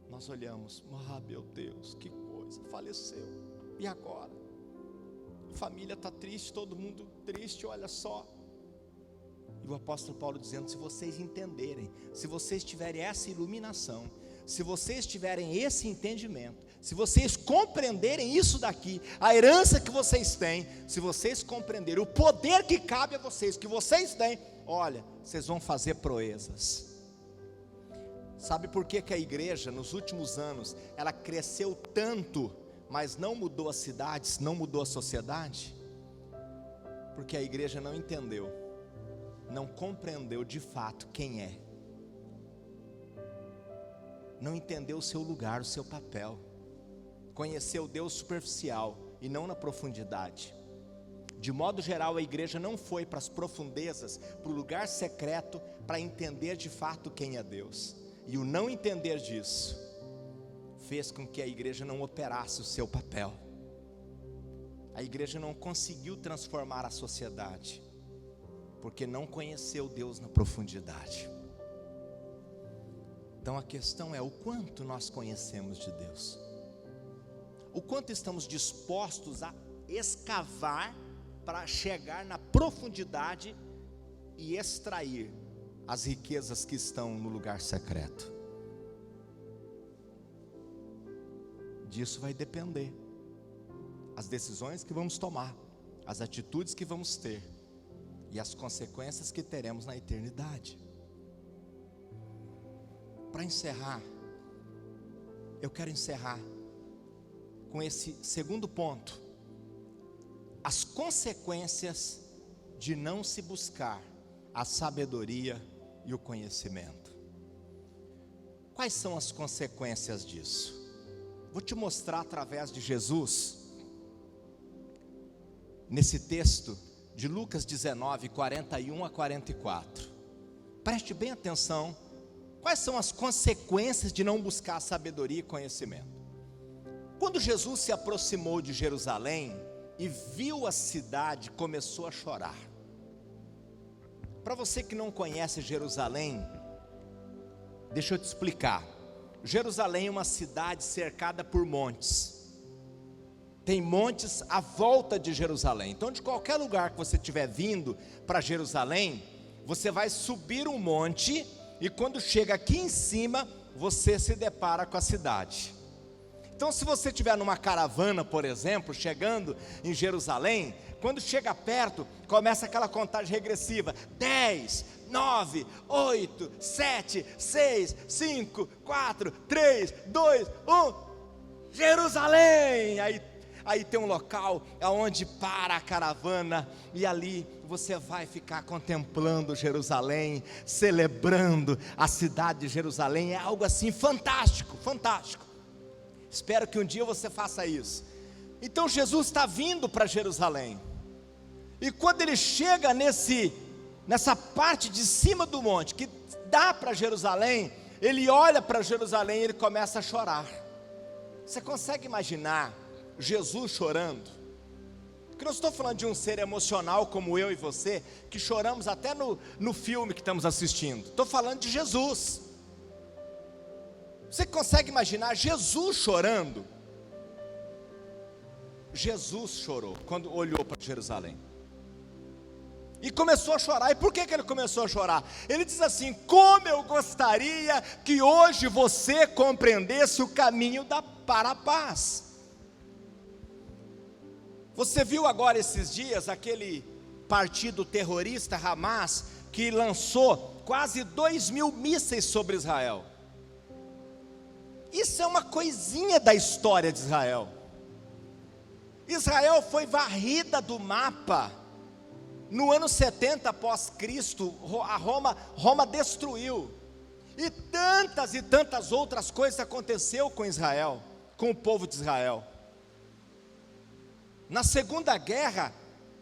Nós olhamos: ah, meu Deus, que coisa, faleceu, e agora? A família está triste, todo mundo triste, olha só. E o apóstolo Paulo dizendo: se vocês entenderem, se vocês tiverem essa iluminação, se vocês tiverem esse entendimento, se vocês compreenderem isso daqui, a herança que vocês têm, se vocês compreenderem o poder que cabe a vocês, que vocês têm, olha, vocês vão fazer proezas. Sabe por que a igreja nos últimos anos ela cresceu tanto, mas não mudou as cidades, não mudou a sociedade? Porque a igreja não entendeu, não compreendeu de fato quem é, não entendeu o seu lugar, o seu papel, conheceu Deus superficial e não na profundidade. De modo geral, a igreja não foi para as profundezas, para o lugar secreto, para entender de fato quem é Deus. E o não entender disso fez com que a igreja não operasse o seu papel. A igreja não conseguiu transformar a sociedade, porque não conheceu Deus na profundidade. Então a questão é: o quanto nós conhecemos de Deus? O quanto estamos dispostos a escavar para chegar na profundidade e extrair as riquezas que estão no lugar secreto? Disso vai depender as decisões que vamos tomar, as atitudes que vamos ter e as consequências que teremos na eternidade. Para encerrar, eu quero encerrar com esse segundo ponto: as consequências de não se buscar a sabedoria e o conhecimento. Quais são as consequências disso? Vou te mostrar através de Jesus, nesse texto de Lucas 19, 41 a 44. Preste bem atenção. Quais são as consequências de não buscar sabedoria e conhecimento? Quando Jesus se aproximou de Jerusalém e viu a cidade, começou a chorar. Para você que não conhece Jerusalém, deixa eu te explicar. Jerusalém é uma cidade cercada por montes. Tem montes à volta de Jerusalém. Então, de qualquer lugar que você estiver vindo para Jerusalém, você vai subir um monte, e quando chega aqui em cima, você se depara com a cidade. Então, se você estiver numa caravana, por exemplo, chegando em Jerusalém, quando chega perto, começa aquela contagem regressiva: 10, 9, 8, 7, 6, 5, 4, 3, 2, 1, Jerusalém! Aí tem um local onde para a caravana, e ali você vai ficar contemplando Jerusalém, celebrando a cidade de Jerusalém. É algo assim fantástico, fantástico. Espero que um dia você faça isso. Então Jesus está vindo para Jerusalém, e quando ele chega nessa parte de cima do monte, que dá para Jerusalém, ele olha para Jerusalém e ele começa a chorar. Você consegue imaginar Jesus chorando? Porque não estou falando de um ser emocional como eu e você, que choramos até no filme que estamos assistindo. Estou falando de Jesus. Você consegue imaginar Jesus chorando? Jesus chorou quando olhou para Jerusalém e começou a chorar. E por que ele começou a chorar? Ele diz assim: como eu gostaria que hoje você compreendesse o caminho para a paz. Você viu agora esses dias aquele partido terrorista Hamas, que lançou quase 2.000 mísseis sobre Israel? Isso é uma coisinha da história de Israel. Israel foi varrida do mapa no ano 70 após Cristo. Roma destruiu, e tantas outras coisas aconteceu com Israel, com o povo de Israel. Na Segunda Guerra,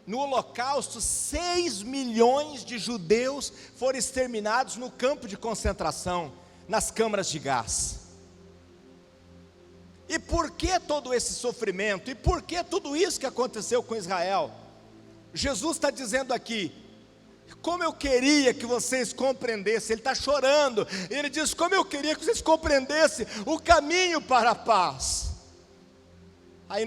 no Holocausto, 6 milhões de judeus foram exterminados no campo de concentração, nas câmaras de gás. E por que todo esse sofrimento? E por que tudo isso que aconteceu com Israel? Jesus está dizendo aqui: como eu queria que vocês compreendessem. Ele está chorando, ele diz: como eu queria que vocês compreendessem o caminho para a paz. Aí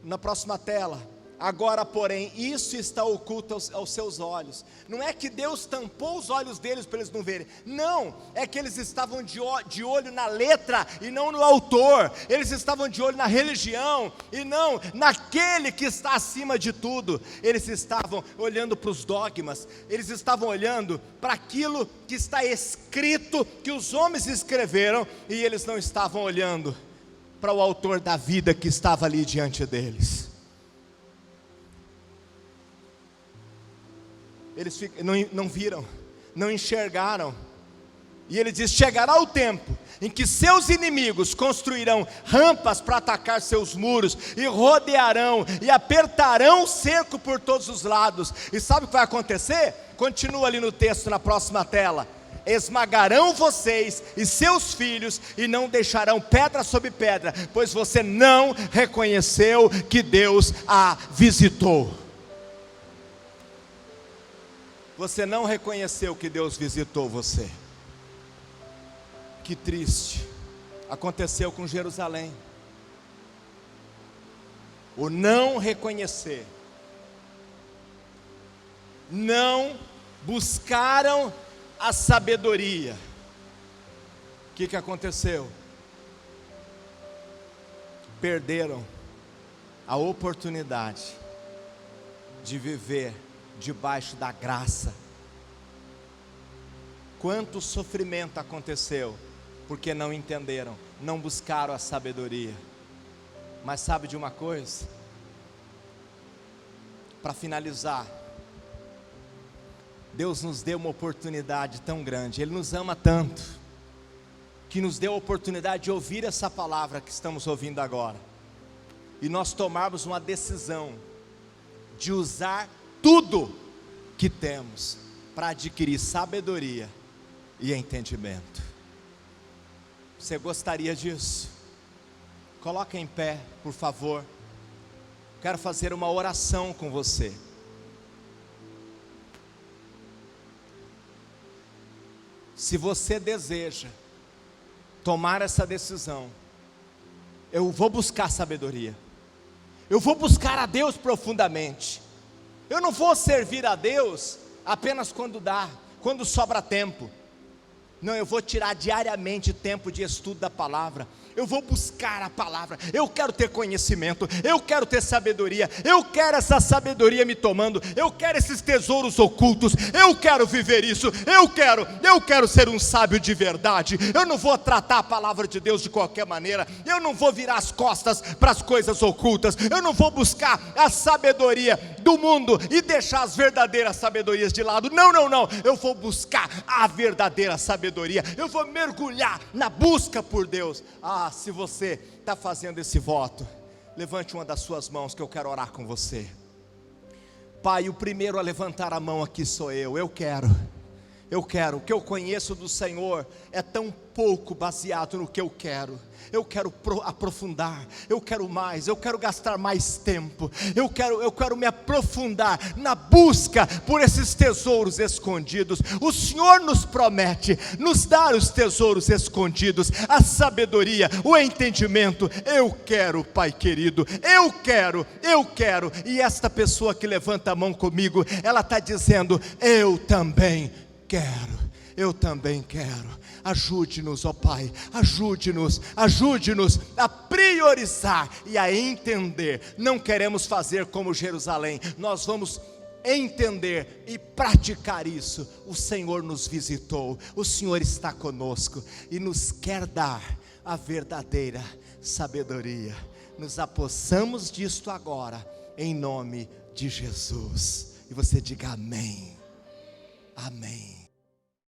na próxima tela: agora porém, isso está oculto aos seus olhos. Não é que Deus tampou os olhos deles para eles não verem, não, é que eles estavam de olho na letra e não no autor. Eles estavam de olho na religião e não naquele que está acima de tudo. Eles estavam olhando para os dogmas, eles estavam olhando para aquilo que está escrito, que os homens escreveram, e eles não estavam olhando para o autor da vida que estava ali diante deles. Eles não viram, não enxergaram. E ele diz: chegará o tempo em que seus inimigos construirão rampas para atacar seus muros, e rodearão e apertarão o cerco por todos os lados. E sabe o que vai acontecer? Continua ali no texto, na próxima tela: esmagarão vocês e seus filhos, e não deixarão pedra sobre pedra, pois você não reconheceu que Deus a visitou. Você não reconheceu que Deus visitou você. Que triste. Aconteceu com Jerusalém. O não reconhecer. Não buscaram a sabedoria. O que aconteceu? Perderam a oportunidade de viver debaixo da graça. Quanto sofrimento aconteceu, porque não entenderam, não buscaram a sabedoria. Mas sabe de uma coisa? Para finalizar, Deus nos deu uma oportunidade tão grande, Ele nos ama tanto, que nos deu a oportunidade de ouvir essa palavra que estamos ouvindo agora, e nós tomarmos uma decisão de usar tudo que temos para adquirir sabedoria e entendimento. Você gostaria disso? Coloque em pé, por favor. Quero fazer uma oração com você. Se você deseja tomar essa decisão, eu vou buscar sabedoria, eu vou buscar a Deus profundamente. Eu não vou servir a Deus apenas quando dá, quando sobra tempo. Não, eu vou tirar diariamente tempo de estudo da palavra. Eu vou buscar a palavra. Eu quero ter conhecimento, eu quero ter sabedoria, eu quero essa sabedoria me tomando, eu quero esses tesouros ocultos, eu quero viver isso, eu quero ser um sábio de verdade. Eu não vou tratar a palavra de Deus de qualquer maneira, eu não vou virar as costas para as coisas ocultas, eu não vou buscar a sabedoria do mundo e deixar as verdadeiras sabedorias de lado. Não, eu vou buscar a verdadeira sabedoria, eu vou mergulhar na busca por Deus. Se você está fazendo esse voto, levante uma das suas mãos que eu quero orar com você. Pai, o primeiro a levantar a mão aqui sou eu. Eu quero, o que eu conheço do Senhor é tão pouco baseado no que eu quero aprofundar, eu quero mais, eu quero gastar mais tempo, eu quero me aprofundar na busca por esses tesouros escondidos. O Senhor nos promete nos dar os tesouros escondidos, a sabedoria, o entendimento. Eu quero, Pai querido, eu quero, e esta pessoa que levanta a mão comigo, ela está dizendo: eu também quero. Ajude-nos, ó Pai, ajude-nos a priorizar e a entender. Não queremos fazer como Jerusalém, nós vamos entender e praticar isso. O Senhor nos visitou, o Senhor está conosco e nos quer dar a verdadeira sabedoria. Nos apossamos disto agora, em nome de Jesus. E você diga amém. Amém.